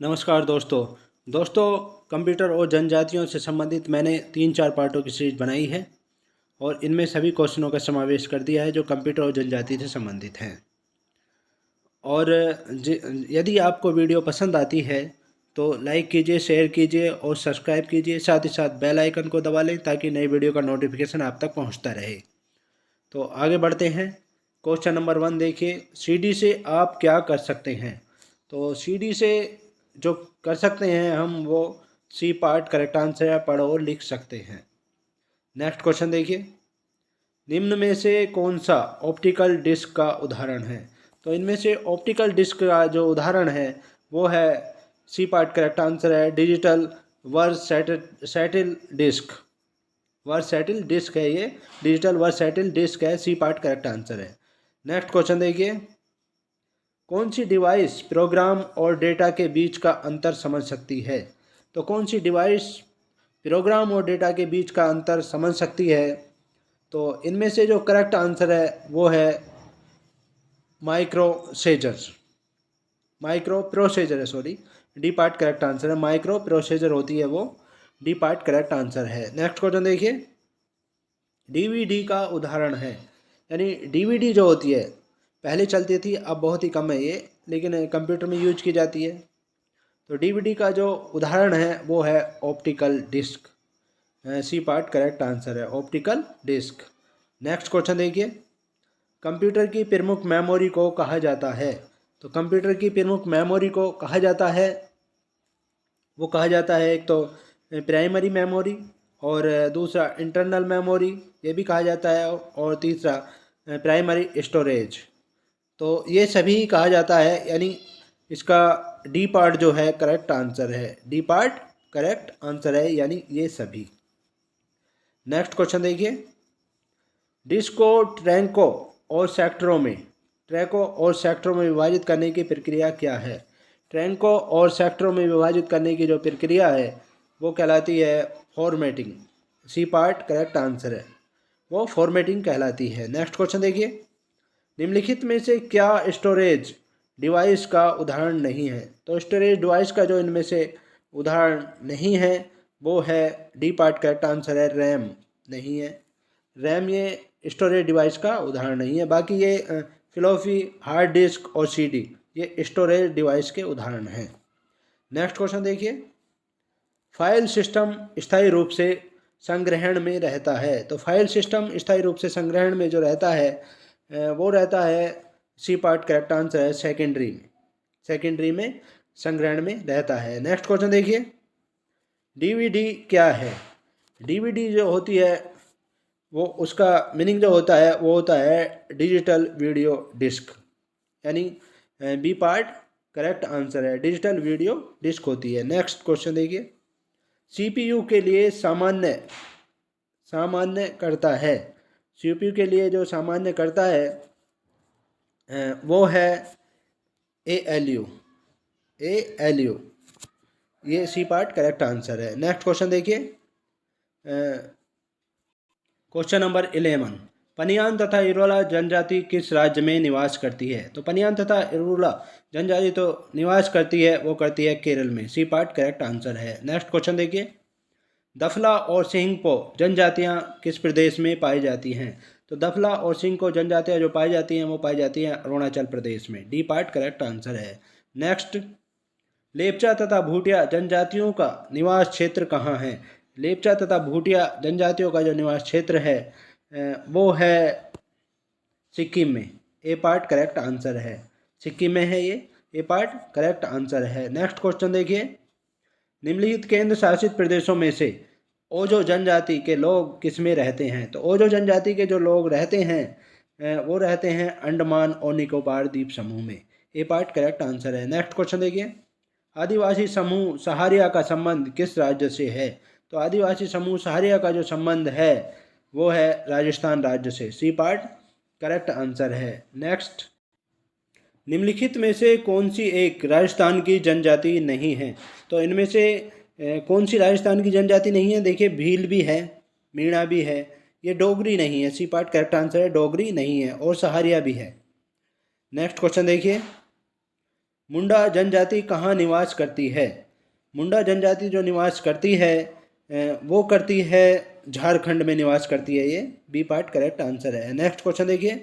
नमस्कार दोस्तों कंप्यूटर और जनजातियों से संबंधित मैंने 3-4 पार्टों की सीरीज बनाई है और इनमें सभी क्वेश्चनों का समावेश कर दिया है जो कंप्यूटर और जनजाति से संबंधित हैं। और यदि आपको वीडियो पसंद आती है तो लाइक कीजिए, शेयर कीजिए और सब्सक्राइब कीजिए। साथ ही साथ बेल आइकन को दबा लें ताकि नई वीडियो का नोटिफिकेशन आप तक पहुंचता रहे। तो आगे बढ़ते हैं। क्वेश्चन नंबर 1 देखिए, सीडी से आप क्या कर सकते हैं। तो सीडी से जो कर सकते हैं हम वो सी पार्ट करेक्ट आंसर है, पढ़ और लिख सकते हैं। नेक्स्ट क्वेश्चन देखिए, निम्न में से कौन सा ऑप्टिकल डिस्क का उदाहरण है। तो इनमें से ऑप्टिकल डिस्क का जो उदाहरण है वो है सी पार्ट करेक्ट आंसर है डिजिटल वर्सैटिल डिस्क। वर्सैटिल डिस्क है ये, डिजिटल वर्सैटिल डिस्क है, सी पार्ट करेक्ट आंसर है। नेक्स्ट क्वेश्चन देखिए, कौन सी डिवाइस प्रोग्राम और डेटा के बीच का अंतर समझ सकती है। तो कौन सी डिवाइस प्रोग्राम और डेटा के बीच का अंतर समझ सकती है। तो इनमें से जो करेक्ट आंसर है वो है माइक्रो प्रोसेसर है, sorry, D part correct answer है। माइक्रो प्रोसेसर होती है वो, डी पार्ट करेक्ट आंसर है। नेक्स्ट क्वेश्चन देखिए, डीवीडी का उदाहरण है। यानी डीवीडी जो होती है पहले चलती थी, अब बहुत ही कम है ये, लेकिन कंप्यूटर में यूज की जाती है। तो डीवीडी का जो उदाहरण है वो है optical disk. C part correct answer है, ऑप्टिकल डिस्क। नेक्स्ट क्वेश्चन देखिए, कंप्यूटर की प्रमुख मेमोरी को कहा जाता है। तो कंप्यूटर की प्रमुख मेमोरी को कहा जाता है, वो कहा जाता है एक तो प्राइमरी मेमोरी, और दूसरा इंटरनल मेमोरी ये भी कहा जाता है, और तीसरा प्राइमरी स्टोरेज। तो ये सभी कहा जाता है, यानी इसका डी पार्ट जो है करेक्ट आंसर है, डी पार्ट करेक्ट आंसर है, यानी ये सभी। नेक्स्ट क्वेश्चन देखिए, डिस्क को ट्रैकों और सेक्टरों में विभाजित करने की प्रक्रिया क्या है। ट्रैकों और सेक्टरों में विभाजित करने की जो प्रक्रिया है वो कहलाती है formatting. C part correct answer है, वो फॉर्मेटिंग कहलाती है। नेक्स्ट क्वेश्चन देखिए, निम्नलिखित में से क्या स्टोरेज डिवाइस का उदाहरण नहीं है। तो स्टोरेज डिवाइस का जो इनमें से उदाहरण नहीं है वो है डी पार्ट करेक्ट आंसर है, रैम नहीं है। रैम ये स्टोरेज डिवाइस का उदाहरण नहीं है। बाकी ये फ्लॉपी, हार्ड डिस्क और सीडी ये स्टोरेज डिवाइस के उदाहरण हैं। नेक्स्ट क्वेश्चन देखिए, फाइल सिस्टम स्थायी रूप से संग्रहण में रहता है। तो फाइल सिस्टम स्थायी रूप से संग्रहण में जो रहता है वो रहता है, सी पार्ट करेक्ट आंसर है, सेकेंडरी में संग्रहण में रहता है। नेक्स्ट क्वेश्चन देखिए, डीवीडी क्या है। डीवीडी जो होती है वो, उसका मीनिंग जो होता है वो होता है डिजिटल वीडियो डिस्क, यानी बी पार्ट करेक्ट आंसर है, डिजिटल वीडियो डिस्क होती है। नेक्स्ट क्वेश्चन देखिए, सीपीयू के लिए सामान्य करता है। सीपीयू के लिए जो सामान्य करता है वो है एएलयू, ये सी पार्ट करेक्ट आंसर है। नेक्स्ट क्वेश्चन देखिए, क्वेश्चन नंबर 11, पनियान तथा इरोला जनजाति किस राज्य में निवास करती है। तो पनियान तथा इरोला जनजाति तो निवास करती है, वो करती है केरल में, सी पार्ट करेक्ट आंसर है। नेक्स्ट क्वेश्चन देखिए, दफला और सिंहपो जनजातियां किस प्रदेश में पाई जाती हैं। तो दफला और सिंहपो जनजातियां जो पाई जाती हैं वो पाई जाती हैं अरुणाचल प्रदेश में, डी पार्ट करेक्ट आंसर है। नेक्स्ट, लेपचा तथा भूटिया जनजातियों का निवास क्षेत्र कहाँ है। लेपचा तथा भूटिया जनजातियों का जो निवास क्षेत्र है वो है सिक्किम में, ए पार्ट करेक्ट आंसर है, सिक्किम में है ये, ए पार्ट करेक्ट आंसर है। नेक्स्ट क्वेश्चन देखिए, निम्नलिखित केंद्र शासित प्रदेशों में से ओजो जनजाति के लोग किसमें रहते हैं। तो ओजो जनजाति के जो लोग रहते हैं वो रहते हैं अंडमान और निकोबार द्वीप समूह में, ए पार्ट करेक्ट आंसर है। नेक्स्ट क्वेश्चन देखिए, आदिवासी समूह सहारिया का संबंध किस राज्य से है। तो आदिवासी समूह सहारिया का जो संबंध है वो है राजस्थान राज्य से, सी पार्ट करेक्ट आंसर है। नेक्स्ट, निम्नलिखित में से कौन सी एक राजस्थान की जनजाति नहीं है। तो इनमें से कौन सी राजस्थान की जनजाति नहीं है। देखिए, भील भी है, मीणा भी है, ये डोगरी नहीं है, सी पार्ट करेक्ट आंसर है, डोगरी नहीं है, और सहारिया भी है। नेक्स्ट क्वेश्चन देखिए, मुंडा जनजाति कहाँ निवास करती है? मुंडा जनजाति जो निवास करती है वो करती है झारखंड में निवास करती है। ये बी पार्ट करेक्ट आंसर है। नेक्स्ट क्वेश्चन देखिए,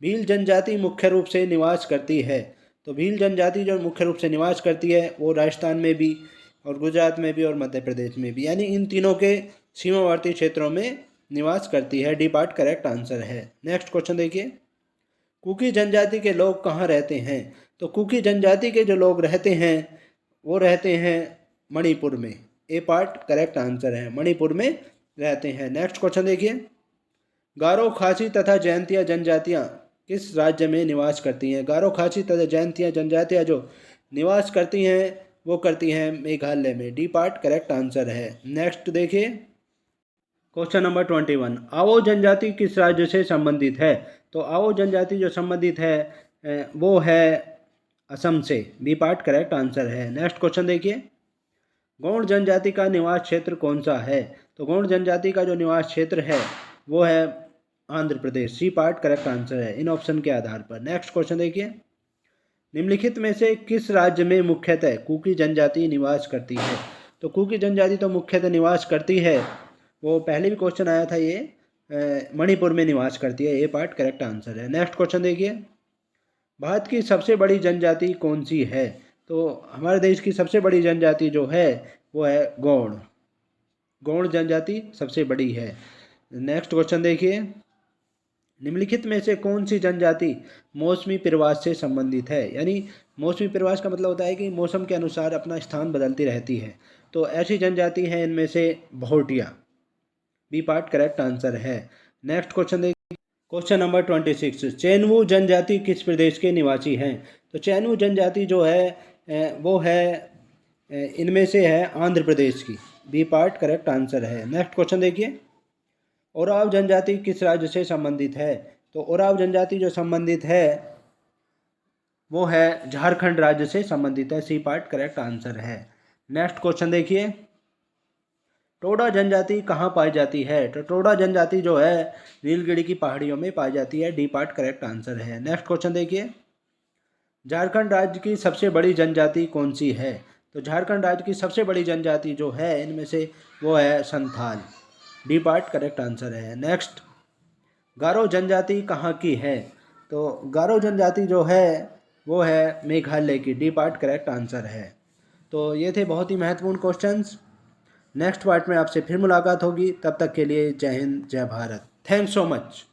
भील जनजाति मुख्य रूप से निवास करती है। तो भील जनजाति जो मुख्य रूप से निवास करती है वो राजस्थान में भी और गुजरात में भी और मध्य प्रदेश में भी, यानी इन तीनों के सीमावर्ती क्षेत्रों में निवास करती है। डी पार्ट करेक्ट आंसर है। नेक्स्ट क्वेश्चन देखिए, कुकी जनजाति के लोग कहाँ रहते हैं? तो कुकी जनजाति के जो लोग रहते हैं वो रहते हैं मणिपुर में। ए पार्ट करेक्ट आंसर है, मणिपुर में रहते हैं। नेक्स्ट क्वेश्चन देखिए, गारो खासी तथा जयंतिया जनजातियाँ किस राज्य में निवास करती हैं? गारो खासी तथा जयंतिया जनजातियाँ जो निवास करती हैं वो करती हैं मेघालय में। डी पार्ट करेक्ट आंसर है। नेक्स्ट देखिए, क्वेश्चन नंबर 21, आओ जनजाति किस राज्य से संबंधित है? तो आओ जनजाति जो संबंधित है वो है असम से। बी पार्ट करेक्ट आंसर है। नेक्स्ट क्वेश्चन देखिए, गौड़ जनजाति का निवास क्षेत्र कौन सा है? तो गौड़ जनजाति का जो निवास क्षेत्र है वो है आंध्र प्रदेश। सी पार्ट करेक्ट आंसर है इन ऑप्शन के आधार पर। नेक्स्ट क्वेश्चन देखिए, निम्नलिखित में से किस राज्य में मुख्यतः कुकी जनजाति निवास करती है? तो कुकी जनजाति तो मुख्यतः निवास करती है, वो पहले भी क्वेश्चन आया था, ये मणिपुर में निवास करती है। ये पार्ट करेक्ट आंसर है। नेक्स्ट क्वेश्चन देखिए, भारत की सबसे बड़ी जनजाति कौन सी है? तो हमारे देश की सबसे बड़ी जनजाति जो है वो है गौड़। गौड़ जनजाति सबसे बड़ी है। नेक्स्ट क्वेश्चन देखिए, निम्नलिखित में से कौन सी जनजाति मौसमी प्रवास से संबंधित है? यानी मौसमी प्रवास का मतलब होता है कि मौसम के अनुसार अपना स्थान बदलती रहती है। तो ऐसी जनजाति है इनमें से Bhotia. B part correct answer है। नेक्स्ट क्वेश्चन देखिए, क्वेश्चन नंबर 26, चैनवू जनजाति किस प्रदेश के निवासी हैं? तो चैनवू जनजाति जो है वो है इनमें से है आंध्र प्रदेश की। बी पार्ट करेक्ट आंसर है। नेक्स्ट क्वेश्चन देखिए, ओराव जनजाति किस राज्य से संबंधित है? तो ओराव जनजाति जो संबंधित है वो है झारखंड राज्य से संबंधित है। सी पार्ट करेक्ट आंसर है। नेक्स्ट क्वेश्चन देखिए, टोडा जनजाति कहाँ पाई जाती है? तो टोडा जनजाति जो है नीलगिरी की पहाड़ियों में पाई जाती है। डी पार्ट करेक्ट आंसर है। नेक्स्ट क्वेश्चन देखिए, झारखंड राज्य की सबसे बड़ी जनजाति कौन सी है? तो झारखंड राज्य की सबसे बड़ी जनजाति जो है इनमें से वो है Santhal. D part correct answer है। नेक्स्ट, गारो जनजाति कहाँ की है? तो गारो जनजाति जो है वो है मेघालय की। डी पार्ट करेक्ट आंसर है। तो ये थे बहुत ही महत्वपूर्ण क्वेश्चंस। नेक्स्ट पार्ट में आपसे फिर मुलाकात होगी, तब तक के लिए जय हिंद जय भारत। Thanks so much.